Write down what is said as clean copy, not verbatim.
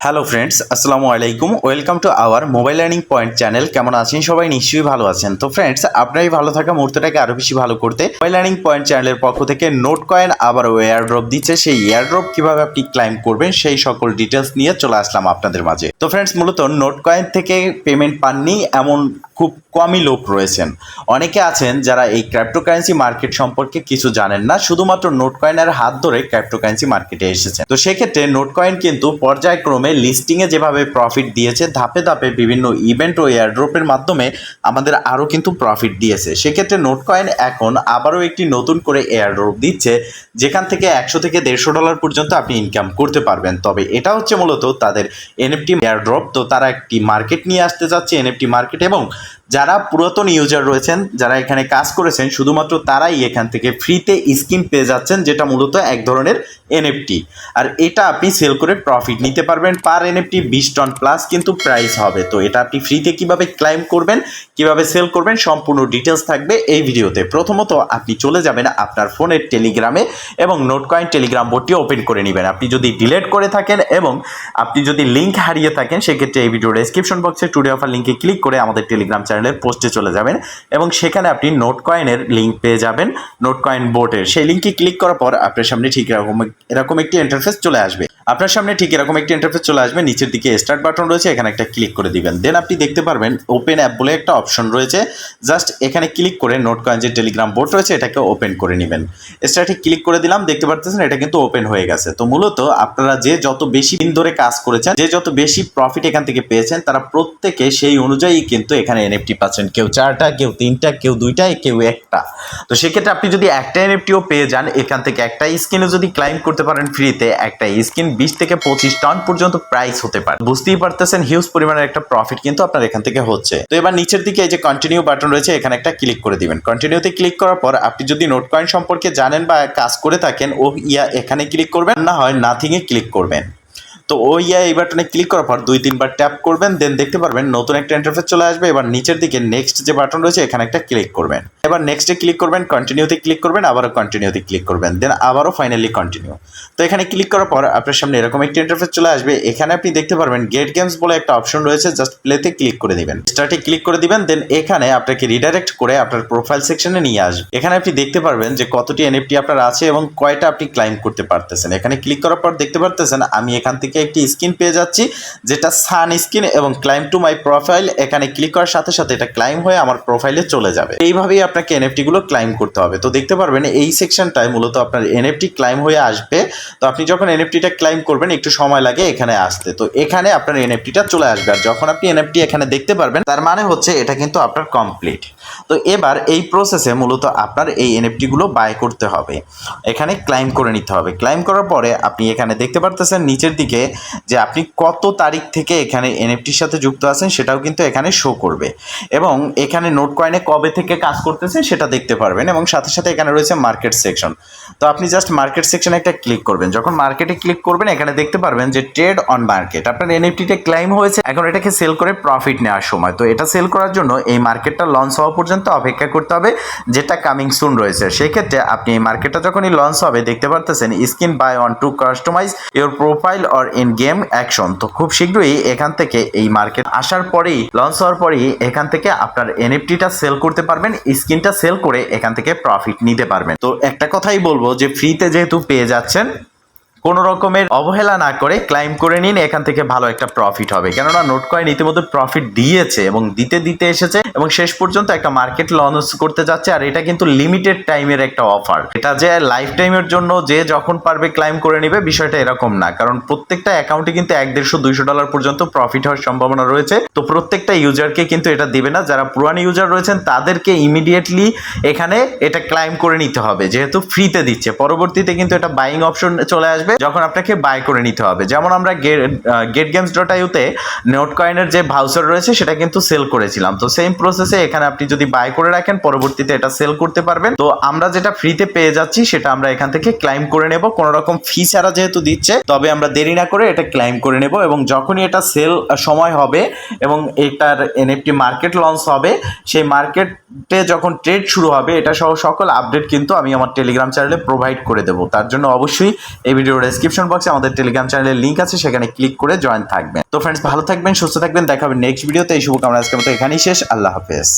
Hello friends, আসসালামু আলাইকুম। Welcome to our mobile learning point channel. কেমন আছেন সবাই? নিশ্চয়ই ভালো আছেন। তো ফ্রেন্ডস, আপনারই ভালো থাকা মুহূর্তটাকে আরও বেশি ভালো করতে মোবাইল লার্নিং পয়েন্ট চ্যানেলের পক্ষ থেকে নোট কয়েন আবারও এয়ারড্রপ দিচ্ছে। সেই এয়ারড্রপ কীভাবে আপনি ক্লাইম করবেন সেই সকল ডিটেলস নিয়ে চলে আসলাম আপনাদের মাঝে। তো ফ্রেন্ডস, মূলত নোট কয়েন থেকে পেমেন্ট পাননি এমন খুব কমই লোক রয়েছেন। অনেকে আছেন যারা এই ক্রিপ্টোকারেন্সি মার্কেট সম্পর্কে কিছু জানেন না, শুধুমাত্র নোট কয়েনের হাত ধরে ক্রিপ্টোকারেন্সি মার্কেটে এসেছেন। তো সেক্ষেত্রে নোট কয়েন কিন্তু পর্যায়ক্রমে লিস্টিংয়ে যেভাবে প্রফিট দিয়েছে, ধাপে ধাপে বিভিন্ন ইভেন্ট ও এয়ারড্রপের মাধ্যমে আমাদের আরও কিন্তু প্রফিট দিয়েছে। সেক্ষেত্রে নোট কয়েন এখন আবারও একটি নতুন করে এয়ারড্রপ দিচ্ছে, যেখান থেকে $100 থেকে $150 পর্যন্ত আপনি ইনকাম করতে পারবেন। তবে এটা হচ্ছে মূলত তাদের এনএফটি এয়ারড্রপ। তো তারা একটি মার্কেট নিয়ে আসতে যাচ্ছে, এনএফটি মার্কেট, এবং যারা পুরাতন ইউজার রয়েছেন, যারা এখানে কাজ করেছেন, শুধুমাত্র তারাই এখান থেকে ফ্রিতে স্কিন পেয়ে যাচ্ছেন, যেটা মূলত এক ধরনের এনএফটি। আর এটা আপনি সেল করে প্রফিট নিতে পারবেন। পার এনএফটি 20 টন প্লাস কিন্তু প্রাইস হবে। তো এটা আপনি ফ্রিতে কিভাবে ক্লাইম করবেন, কিভাবে সেল করবেন, সম্পূর্ণ ডিটেলস থাকবে এই ভিডিওতে। প্রথমত আপনি চলে যাবেন আপনার ফোনের টেলিগ্রামে এবং নোট কয়েন টেলিগ্রাম বোর্ডটি ওপেন করে নেবেন। আপনি যদি ডিলিট করে থাকেন এবং আপনি যদি লিঙ্ক হারিয়ে থাকেন, সেক্ষেত্রে এই ভিডিওর ডেসক্রিপশন বক্সে টুডে অফার লিঙ্কে ক্লিক করে আমাদের টেলিগ্রাম চ্যানেলের পোস্টে চলে যাবেন এবং সেখানে আপনি নোট কয়েনের লিঙ্ক পেয়ে যাবেন, নোট কয়েন বোর্ডের। সেই লিঙ্কে ক্লিক করার পর আপনার সামনে ঠিক এরকম একটি ইন্টারফেস চলে আসবে। নিচের দিকে স্টার্ট বাটন রয়েছে, এখানে একটা ক্লিক করে দিবেন। দেন আপনি দেখতে পারবেন ওপেন অ্যাপ বলে একটা অপশন রয়েছে। জাস্ট এখানে ক্লিক করে নোট কয়েন যে টেলিগ্রাম বোর্ড রয়েছে এটাকে ওপেন করে নেবেন। স্টার্টে ক্লিক করে দিলাম, দেখতে পারতেছেন এটা কিন্তু ওপেন হয়ে গেছে। তো মূলত আপনারা যে যত বেশি দিন ধরে কাজ করেছেন, যে যত বেশি প্রফিট এখান থেকে পেয়েছেন, তারা প্রত্যেকে সেই অনুযায়ী কিন্তু এখানে এনএফটি পাচ্ছেন। কেউ 4টা, কেউ 3টা, কেউ 2টা, কেউ 1টা। তো সেক্ষেত্রে আপনি যদি একটা এনএফটিও পেয়ে যান, এখান থেকে একটা স্কিনে যদি ক্লাইম করতে পারেন ফ্রিতে, একটা স্কিন 20 থেকে 25 টন পর্যন্ত প্রাইস হতে পারে। বুঝতেই পারতেছেন হিউজ পরিমাণের একটা প্রফিট কিন্তু আপনার এখান থেকে হচ্ছে। তো এবার নিচের দিকে এই যে কন্টিনিউ বাটন রয়েছে, এখানে একটা ক্লিক করে দিবেন। কন্টিনিউতে ক্লিক করার পর আপনি যদি নোট কয়েন সম্পর্কে জানেন বা কাজ করে থাকেন, এখানে ক্লিক করবেন, না হয় নাথিংয়ে ক্লিক করবেন। তো এই বাটনে ক্লিক করার পর 2-3 বার ট্যাপ করবেন, দেন দেখতে পারবেন নতুন একটা ইন্টারফেস চলে আসবে। এবার নিচের দিকে নেক্সট যে বাটন রয়েছে এখানে একটা ক্লিক করবেন। এবার নেক্সটে ক্লিক করবেন, কন্টিনিউতে ক্লিক করবেন, আবারও কন্টিনিউতে ক্লিক করবেন, দেন আবারও ফাইনালি কন্টিনিউ। তো এখানে ক্লিক করার পর আপনার সামনে এরকম একটা ইন্টারফেস চলে আসবে। এখানে আপনি দেখতে পারবেন গেট গেমস বলে একটা অপশন রয়েছে, জাস্ট প্লেতে ক্লিক করে দিবেন, স্টার্টে ক্লিক করে দিবেন। দেন এখানে আপনাকে রিডাইরেক্ট করে আপনার প্রোফাইল সেকশনে নিয়ে আসবে। এখানে আপনি দেখতে পারবেন যে কতটি এনএফটি আপনার আছে এবং কয়টা আপনি ক্লাইম করতে পারতেছেন। এখানে ক্লিক করার পর দেখতে পারতেছেন আমি এখান থেকে একটি স্কিন পেয়ে যাচ্ছি, যেটা সান স্কিন, এবং ক্লাইম টু মাই প্রোফাইল। এখানে ক্লিক করার সাথে সাথে এটা ক্লাইম হয়ে আমার প্রোফাইলে চলে যাবে। এইভাবেই আপনাকে এনএফটি গুলো ক্লাইম করতে হবে। তো দেখতে পারবেন এই সেকশনটায় মূলত আপনার এনএফটি ক্লাইম হয়ে আসবে। তো আপনি যখন এনএফটিটা ক্লাইম করবেন একটু সময় লাগে এখানে আসতে। তো এখানে আপনার এনএফটিটা চলে আসবে, আর যখন আপনি এনএফটি এখানে দেখতে পারবেন তার মানে হচ্ছে এটা কিন্তু আপনার কমপ্লিট। তো এবার এই প্রসেসে মূলত আপনার এই এনএফটি গুলো বাই করতে হবে, এখানে ক্লাইম করে নিতে হবে। ক্লাইম করার পরে আপনি এখানে দেখতে পারতেছেন নিচের দিকে যে আপনি কত তারিখ থেকে এখানে এনএফটির সাথে যুক্ত আছেন সেটাও কিন্তু এখানে শো করবে, এবং এখানে নোট কয়েনে কবে থেকে কাজ করতেছেন সেটা দেখতে পারবেন। এবং সাথে সাথে এখানে রয়েছে মার্কেট সেকশন। তো আপনি জাস্ট মার্কেট সেকশনে একটা ক্লিক করবেন। যখন মার্কেটে ক্লিক করবেন এখানে দেখতে পারবেন যে ট্রেড অন মার্কেট, আপনার এনএফটিটা ক্লাইম হয়েছে, এখন এটাকে সেল করে প্রফিট নেওয়ার সময়। তো এটা সেল করার জন্য এই মার্কেটটা লঞ্চ হওয়া পর্যন্ত অপেক্ষা করতে হবে, যেটা কামিং সুন রয়েছে। সেক্ষেত্রে আপনি এই মার্কেটটা যখনই লঞ্চ হবে দেখতে পারতেছেন skin by on to customise your profile or in game action. তো খুব শীঘ্রই এখান থেকে এই মার্কেট আসার পরেই, লঞ্চ হওয়ার পরেই এখান থেকে আপনার এনএফটিটা সেল করতে পারবেন, স্কিনটা সেল করে এখান থেকে প্রফিট নিতে পারবেন। তো একটা কথাই বলবো যে ফ্রিতে যেহেতু পেয়ে যাচ্ছেন, কোনো রকমের অবহেলা না করে ক্লাইম করে নিন, এখান থেকে ভালো একটা প্রফিট হবে। কেননা নোট কয়েন ইতিমধ্যে প্রফিট দিয়েছে এবং দিতে দিতে এসেছে এবং শেষ পর্যন্ত একটা মার্কেট লঞ্চ করতে যাচ্ছে। আর এটা কিন্তু লিমিটেড টাইমের একটা অফার, এটা যে লাইফ টাইমের জন্য যে যখন পারবে ক্লাইম করে নেবে বিষয়টা এরকম না। কারণ প্রত্যেকটা অ্যাকাউন্টে কিন্তু $150-200 পর্যন্ত প্রফিট হওয়ার সম্ভাবনা রয়েছে। তো প্রত্যেকটা ইউজারকে কিন্তু এটা দিবে না, যারা পুরানো ইউজার রয়েছেন তাদেরকে ইমিডিয়েটলি এখানে এটা ক্লাইম করে নিতে হবে, যেহেতু ফ্রিতে দিচ্ছে। পরবর্তীতে কিন্তু এটা বাইং অপশন চলে আসবে, যখন আপনাকে বাই করে নিতে হবে। যেমন আমরা getgames.io-তে নোট কয়েনের যে ভাউচার রয়েছে সেটা কিন্তু সেল করেছিলাম। তো সেম প্রসেসে এখানে আপনি যদি বাই করে রাখেন পরবর্তীতে এটা সেল করতে পারবেন। তো আমরা যেটা ফ্রিতে পেয়ে যাচ্ছি সেটা আমরা এখান থেকে ক্লাইম করে নেব, কোনো রকম ফি ছাড়া যেহেতু দিচ্ছে। তবে আমরা দেরি না করে এটা ক্লাইম করে নেব, এবং যখনই এটা সেল সময় হবে এবং এটার এনএফটি মার্কেট লঞ্চ হবে, সেই মার্কেটে যখন ট্রেড শুরু হবে এটা সহ সকল আপডেট কিন্তু আমি আমার টেলিগ্রাম চ্যানেলে প্রোভাইড করে দেবো। তার জন্য অবশ্যই এই ভিডিওর ডেসক্রিপশন বক্সে আমাদের টেলিগ্রাম চ্যানেলের লিঙ্ক আছে, সেখানে ক্লিক করে জয়েন থাকবেন। তো ফ্রেন্ডস ভালো থাকবেন, সুস্থ থাকবেন, দেখা হবে নেক্সট ভিডিওতে। এই শুভকামনা আজকের মতো এখানেই শেষ। আল্লাহ হাফেজ।